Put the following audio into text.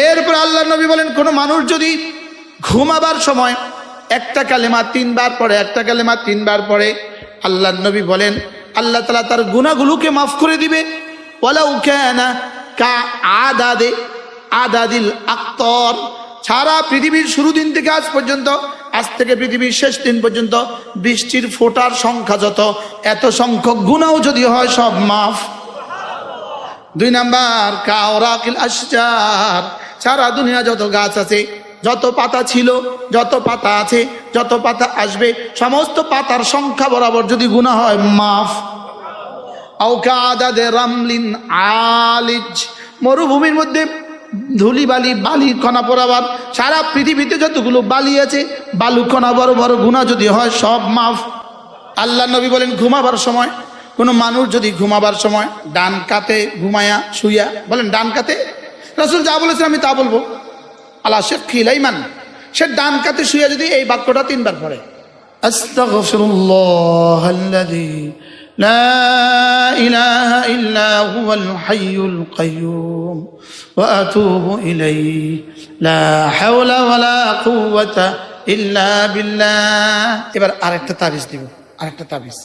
এরপর আল্লাহ নবী বলেন, কোন মানুষ যদি ঘুমাবার সময় একটা কালেমা 3 বার পড়ে, একটা কালেমা 3 বার পড়ে, আল্লাহ নবী বলেন আল্লাহ তাআলা তার গুনাহগুলোকে মাফ করে দিবে। ওয়ালাউ কানা কা আদাদিল আক্তর, সারা পৃথিবীর শুরু দিন থেকে আজ পর্যন্ত, আজ থেকে পৃথিবীর শেষ দিন পর্যন্ত বৃষ্টির ফোঁটার সংখ্যা যত, এত সংখ্যক গুনাহ যদি হয় সব মাফ। 2 নাম্বার কাওরাকিল আশজার, সারা দুনিয়া যত গাছ আছে, যত পাতা ছিল, যত পাতা আছে, যত পাতা আসবে, সমস্ত পাতার সংখ্যা বরাবর যদি গুনাহ হয় মাফ। আও কাদাদে রামলিন আলিজ, মরুভূমির মধ্যে ধুলি বালি কণা বরাবর, সারা পৃথিবীতে যতগুলো বালি আছে বালু কণা বরাবর গুনাহ যদি হয় সব মাফ। আল্লাহ নবী বলেন ঘুমাবার সময় কোনো মানুষ যদি ঘুমাবার সময় ডান কাতে ঘুমায়া শুইয়া, বলেন ডান কাতে, রাসূল যা বলেছেন আমি তা বলবো, আলা শিক্কিল আইমান, সে ডান কাতে শুইয়া যদি এই বাক্যটা 3 বার পড়ে, আস্তাগফিরুল্লাহাল্লাযী লা ইলাহা ইল্লা হুয়াল হাইয়ুল কাইয়্যুম ওয়া আতুবু ইলাইহি লা হাওলা ওয়ালা কুওয়াতা ইল্লা বিল্লাহ। এবার আরেকটা তাবিজ দিব, আরেকটা তাবিজ।